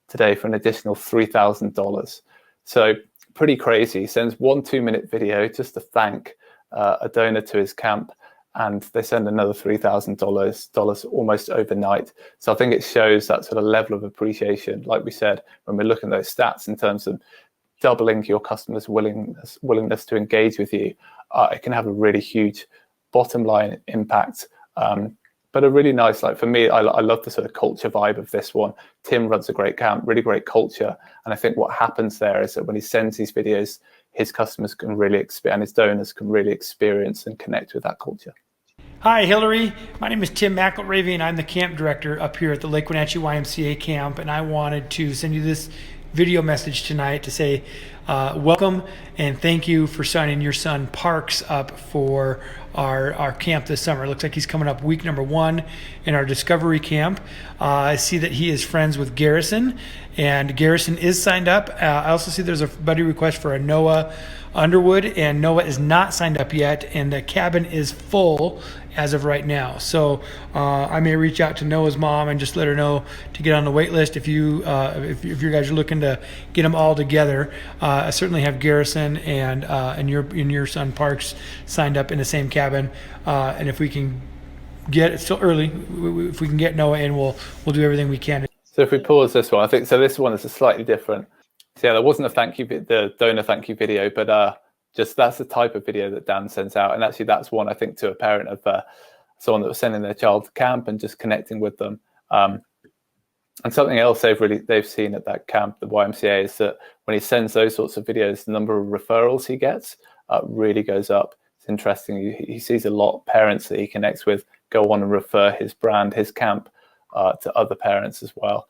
today for an additional $3,000. So pretty crazy. He sends 1 2-minute video just to thank a donor to his camp, and they send another $3,000 almost overnight. So I think it shows that sort of level of appreciation. Like we said, when we're looking at those stats in terms of doubling your customers' willingness to engage with you, it can have a really huge bottom line impact. But a really nice, like for me, I love the sort of culture vibe of this one. Tim runs a great camp, really great culture. And I think what happens there is that when he sends these videos, his customers can really and his donors can really experience and connect with that culture. Hi, Hillary. My name is Tim McElravy, and I'm the camp director up here at the Lake Wenatchee YMCA camp. And I wanted to send you this video message tonight to say welcome and thank you for signing your son Parks up for our camp this summer. It looks like he's coming up week number 1 in our Discovery Camp. I see that he is friends with Garrison, and Garrison is signed up. I also see there's a buddy request for a Noah Underwood, and Noah is not signed up yet, and the cabin is full as of right now. So I may reach out to Noah's mom and just let her know to get on the wait list if you guys are looking to get them all together. I certainly have Garrison and your son Parks signed up in the same cabin, and if we can get, it's still early, if we can get Noah in, we'll do everything we can. So if we pause this one, I think so. This one is a slightly different. So yeah, there wasn't the donor thank you video, but just that's the type of video that Dan sends out, and actually that's one I think to a parent of someone that was sending their child to camp and just connecting with them. And something else they've seen at that camp, the YMCA, is that when he sends those sorts of videos, the number of referrals he gets really goes up. It's interesting. He sees a lot of parents that he connects with go on and refer his brand, his camp, to other parents as well.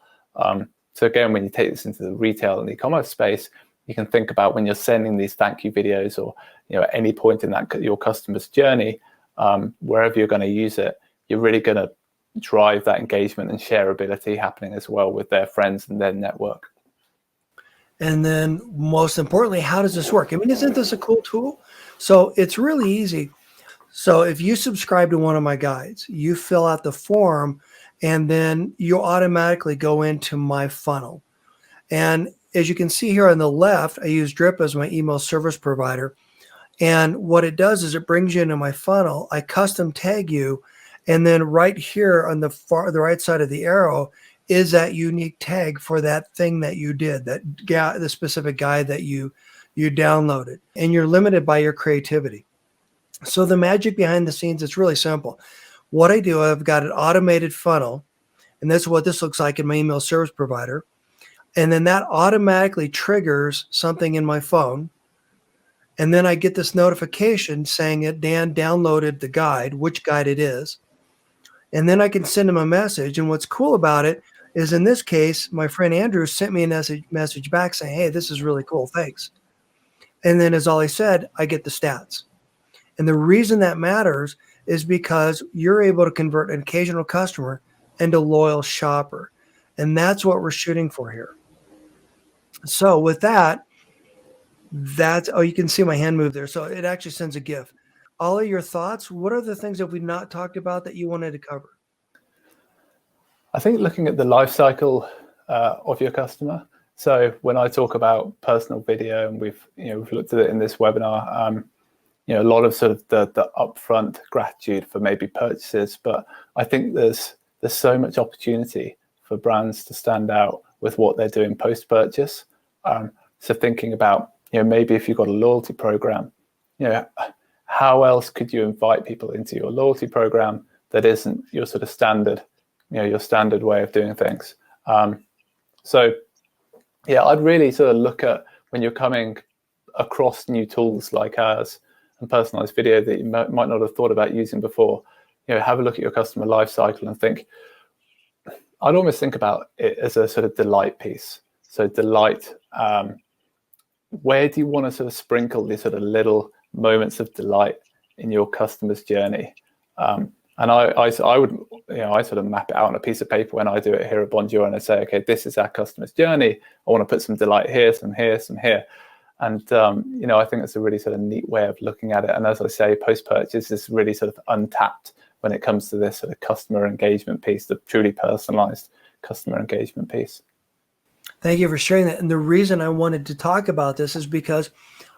So again, when you take this into the retail and e-commerce space, you can think about when you're sending these thank you videos, or at any point in that your customer's journey, wherever you're going to use it, you're really going to drive that engagement and shareability happening as well with their friends and their network. And then most importantly, how does this work? I mean, isn't this a cool tool? So it's really easy. So if you subscribe to one of my guides, you fill out the form, and then you automatically go into my funnel. And as you can see here on the left, I use Drip as my email service provider. And what it does is it brings you into my funnel. I custom tag you. And then right here on the right side of the arrow is that unique tag for that thing that you did, the specific guide that you downloaded. And you're limited by your creativity. So the magic behind the scenes, it's really simple. What I do, I've got an automated funnel, and that's what this looks like in my email service provider. And then that automatically triggers something in my phone. And then I get this notification saying that Dan downloaded the guide, which guide it is. And then I can send him a message. And what's cool about it is, in this case, my friend Andrew sent me a message back saying, "Hey, this is really cool. Thanks." And then, as Ollie said, I get the stats. And the reason that matters is because you're able to convert an occasional customer into a loyal shopper. And that's what we're shooting for here. So with that, you can see my hand move there. So it actually sends a GIF. Ollie, your thoughts? What are the things that we've not talked about that you wanted to cover? I think looking at the life cycle of your customer. So when I talk about personal video, and we've looked at it in this webinar, a lot of sort of the upfront gratitude for maybe purchases, but I think there's so much opportunity for brands to stand out with what they're doing post-purchase. So thinking about, maybe if you've got a loyalty program, how else could you invite people into your loyalty program that isn't your sort of standard, your standard way of doing things? So yeah, I'd really sort of look at when you're coming across new tools like ours and personalized video that you might not have thought about using before, have a look at your customer life cycle and think. I'd almost think about it as a sort of delight piece. So delight, where do you want to sort of sprinkle these sort of little moments of delight in your customer's journey? And I would, I sort of map it out on a piece of paper when I do it here at Bonjoro, and I say, okay, this is our customer's journey. I want to put some delight here, some here, some here. And, I think it's a really sort of neat way of looking at it. And as I say, post-purchase is really sort of untapped when it comes to this sort of customer engagement piece, the truly personalized customer engagement piece. Thank you for sharing that. And the reason I wanted to talk about this is because,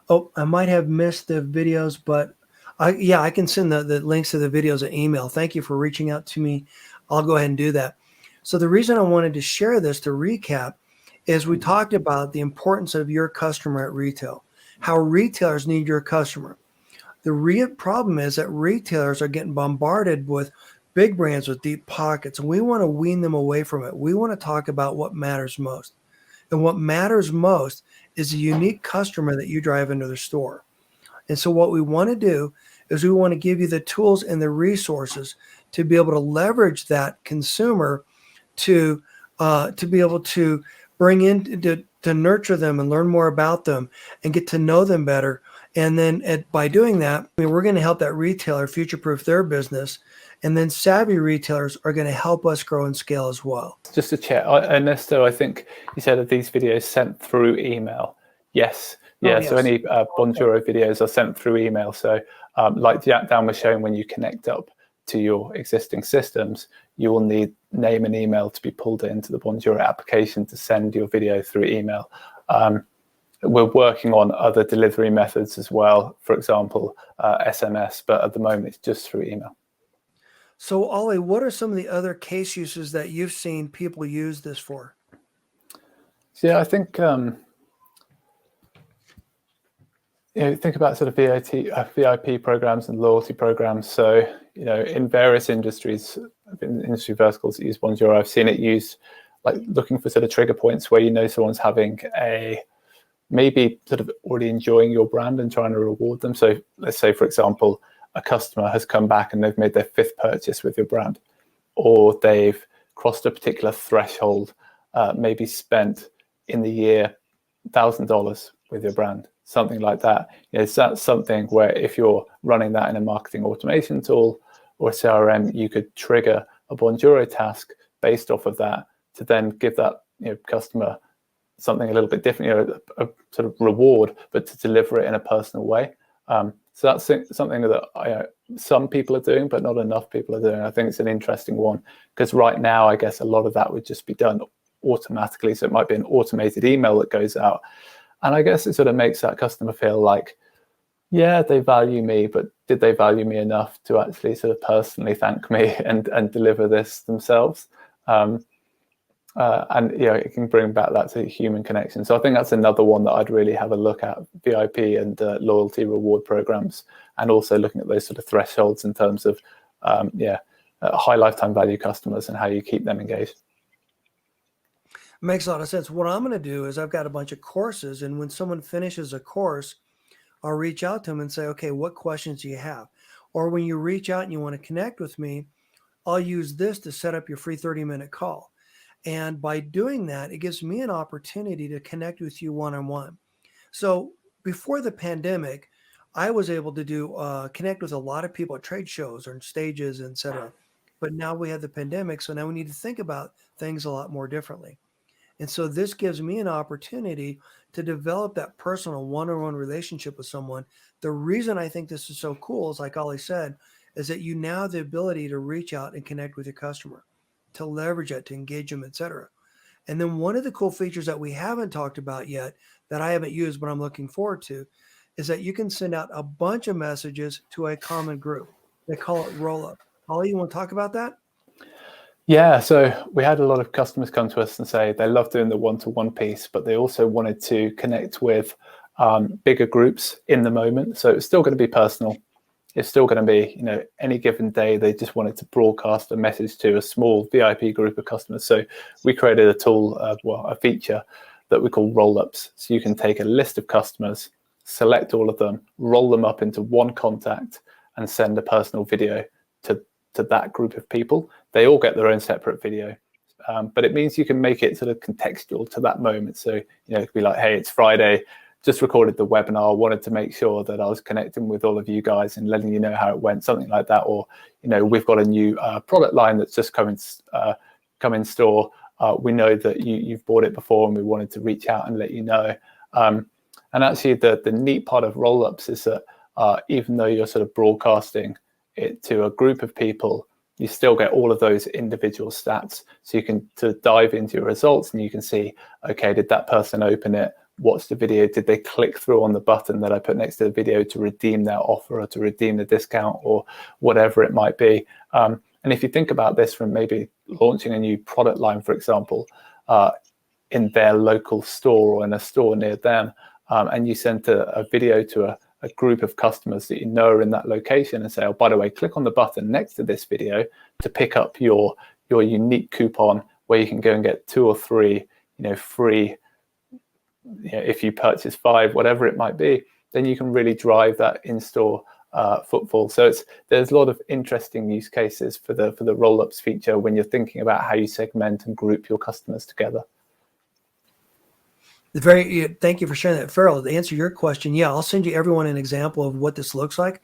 I might have missed the videos, but I can send the links to the videos an email. Thank you for reaching out to me. I'll go ahead and do that. So the reason I wanted to share this, to recap, is we talked about the importance of your customer at retail, how retailers need your customer. The real problem is that retailers are getting bombarded with big brands with deep pockets, and we want to wean them away from it. We want to talk about what matters most. And what matters most is the unique customer that you drive into the store. And so what we want to do is we want to give you the tools and the resources to be able to leverage that consumer to be able to bring in, to nurture them and learn more about them and get to know them better. And then by doing that, we're going to help that retailer future-proof their business. And then savvy retailers are going to help us grow and scale as well. Just to check, Ernesto, I think you said that these videos sent through email. Yes. Yeah, yes. So any Bonjoro videos are sent through email. So like Dan was showing, when you connect up to your existing systems, you will need name and email to be pulled into the Bonjoro application to send your video through email. We're working on other delivery methods as well, for example, SMS, but at the moment it's just through email. So Ollie, what are some of the other case uses that you've seen people use this for? So, yeah, I think think about sort of VIP programs and loyalty programs. So, in various industries, in industry verticals that use Bonjoro, I've seen it used like looking for sort of trigger points where someone's having maybe sort of already enjoying your brand and trying to reward them. So let's say, for example, a customer has come back and they've made their 5th purchase with your brand, or they've crossed a particular threshold, maybe spent in the year $1,000 with your brand, something like that. That's something where if you're running that in a marketing automation tool or a CRM, you could trigger a Bonjoro task based off of that to then give that customer something a little bit different, a sort of reward, but to deliver it in a personal way. So that's something that some people are doing, but not enough people are doing. I think it's an interesting one because right now, I guess a lot of that would just be done automatically. So it might be an automated email that goes out. And I guess it sort of makes that customer feel like, yeah, they value me, but did they value me enough to actually sort of personally thank me and deliver this themselves? And it can bring back that sort of human connection. So I think that's another one that I'd really have a look at, VIP and loyalty reward programs, and also looking at those sort of thresholds in terms of high lifetime value customers and how you keep them engaged. Makes a lot of sense. What I'm going to do is I've got a bunch of courses, and when someone finishes a course, I'll reach out to them and say, okay, what questions do you have? Or when you reach out and you want to connect with me, I'll use this to set up your free 30-minute call. And by doing that, it gives me an opportunity to connect with you one-on-one. So before the pandemic, I was able to connect with a lot of people at trade shows or stages, et cetera. But now we have the pandemic, so now we need to think about things a lot more differently. And so this gives me an opportunity to develop that personal one-on-one relationship with someone. The reason I think this is so cool is, like Ollie said, is that you now have the ability to reach out and connect with your customer, to leverage that, to engage them, etc. And then one of the cool features that we haven't talked about yet that I haven't used, but I'm looking forward to, is that you can send out a bunch of messages to a common group. They call it roll-up. Ollie, you want to talk about that? Yeah, so we had a lot of customers come to us and say they love doing the one-to-one piece, but they also wanted to connect with bigger groups in the moment. So it's still going to be personal. It's still going to be, any given day, they just wanted to broadcast a message to a small VIP group of customers. So we created a tool, a feature that we call roll-ups. So you can take a list of customers, select all of them, roll them up into one contact, and send a personal video to that group of people. They all get their own separate video, but it means you can make it sort of contextual to that moment. So, it could be like, hey, it's Friday, just recorded the webinar, wanted to make sure that I was connecting with all of you guys and letting you know how it went, something like that. Or, we've got a new product line that's just come in store. We know that you've bought it before and we wanted to reach out and let you know. And actually the neat part of roll-ups is that even though you're sort of broadcasting it to a group of people, you still get all of those individual stats. So you can to dive into your results and you can see, okay, did that person open it? What's the video? Did they click through on the button that I put next to the video to redeem their offer or to redeem the discount or whatever it might be? And if you think about this from maybe launching a new product line, for example, in their local store or in a store near them, and you sent a video to a group of customers that are in that location and say, oh, by the way, click on the button next to this video to pick up your unique coupon where you can go and get 2 or 3 free, if you purchase 5, whatever it might be, then you can really drive that in-store footfall. So there's a lot of interesting use cases for the roll-ups feature when you're thinking about how you segment and group your customers together. Thank you for sharing that, Farrell. To answer your question, yeah, I'll send you everyone an example of what this looks like,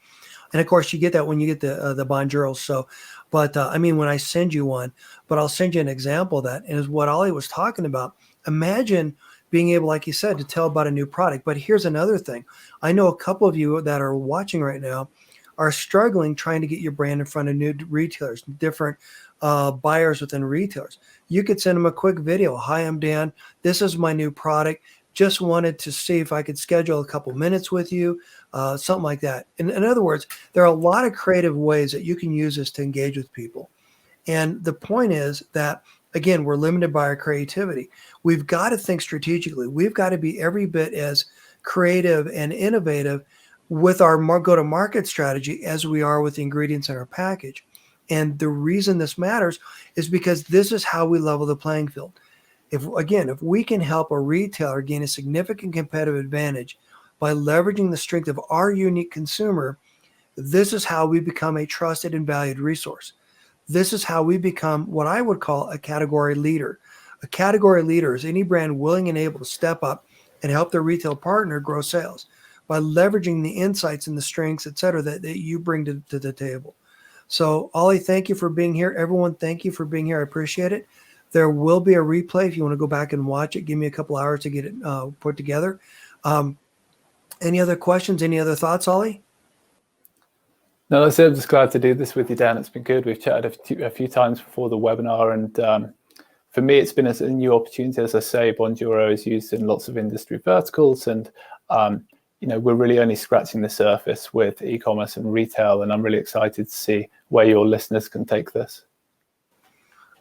and of course you get that when you get the Bonjoro. So, but when I send you one, but I'll send you an example of that. And is what Ollie was talking about. Imagine being able, like you said, to tell about a new product. But here's another thing. I know a couple of you that are watching right now are struggling trying to get your brand in front of new retailers, different buyers within retailers. You could send them a quick video. Hi, I'm Dan. This is my new product. Just wanted to see if I could schedule a couple minutes with you, something like that. In other words, there are a lot of creative ways that you can use this to engage with people. And the point is that, again, we're limited by our creativity. We've got to think strategically. We've got to be every bit as creative and innovative with our go-to-market strategy as we are with the ingredients in our package. And the reason this matters is because this is how we level the playing field. If we can help a retailer gain a significant competitive advantage by leveraging the strength of our unique consumer, this is how we become a trusted and valued resource. This is how we become what I would call a category leader. A category leader is any brand willing and able to step up and help their retail partner grow sales by leveraging the insights and the strengths, et cetera, that you bring to the table. So, Ollie, thank you for being here. Everyone, thank you for being here. I appreciate it. There will be a replay if you want to go back and watch it. Give me a couple hours to get it put together. Any other questions? Any other thoughts, Ollie? No, that's it. I'm just glad to do this with you, Dan. It's been good. We've chatted a few times before the webinar, and for me, it's been a new opportunity. As I say, Bonjoro is used in lots of industry verticals, and we're really only scratching the surface with e-commerce and retail, and I'm really excited to see where your listeners can take this.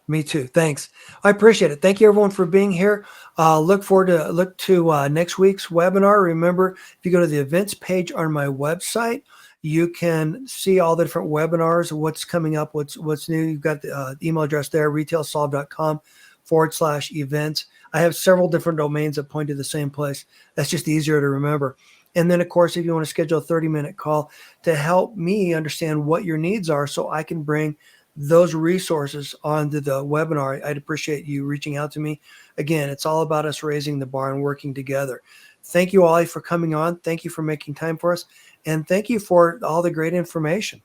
Me too. Thanks. I appreciate it. Thank you, everyone, for being here. Look to next week's webinar. Remember, if you go to the events page on my website, you can see all the different webinars, what's coming up, what's new. You've got the email address there, retailsolve.com/events. I have several different domains that point to the same place. That's just easier to remember. And then, of course, if you want to schedule a 30-minute call to help me understand what your needs are so I can bring those resources onto the webinar, I'd appreciate you reaching out to me. Again, it's all about us raising the bar and working together. Thank you, Ollie, for coming on. Thank you for making time for us. And thank you for all the great information.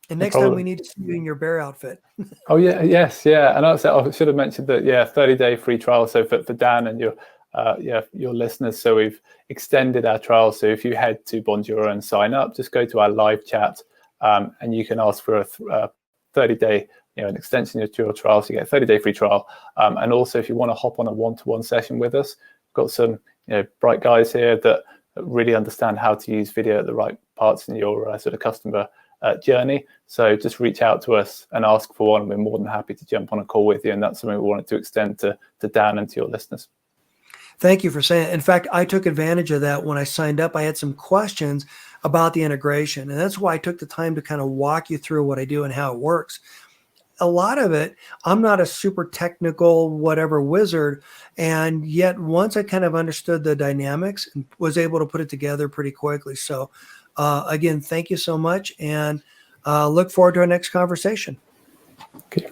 And next time we need to see you in your bear outfit. Oh, yeah. Yes. Yeah. And I should have mentioned that, 30-day free trial. So for Dan and your listeners, so we've extended our trial. So if you head to Bonjoro and sign up, just go to our live chat and you can ask for a 30-day an extension to your trial, so you get a 30-day free trial. And also, if you want to hop on a one-to-one session with us, we've got some bright guys here that really understand how to use video at the right parts in your sort of customer journey. So just reach out to us and ask for one. We're more than happy to jump on a call with you, and that's something we wanted to extend to Dan and to your listeners. Thank you for saying it. In fact, I took advantage of that when I signed up. I had some questions about the integration, and that's why I took the time to kind of walk you through what I do and how it works. A lot of it, I'm not a super technical whatever wizard, and yet once I kind of understood the dynamics and was able to put it together pretty quickly. So again, thank you so much, and look forward to our next conversation. Okay.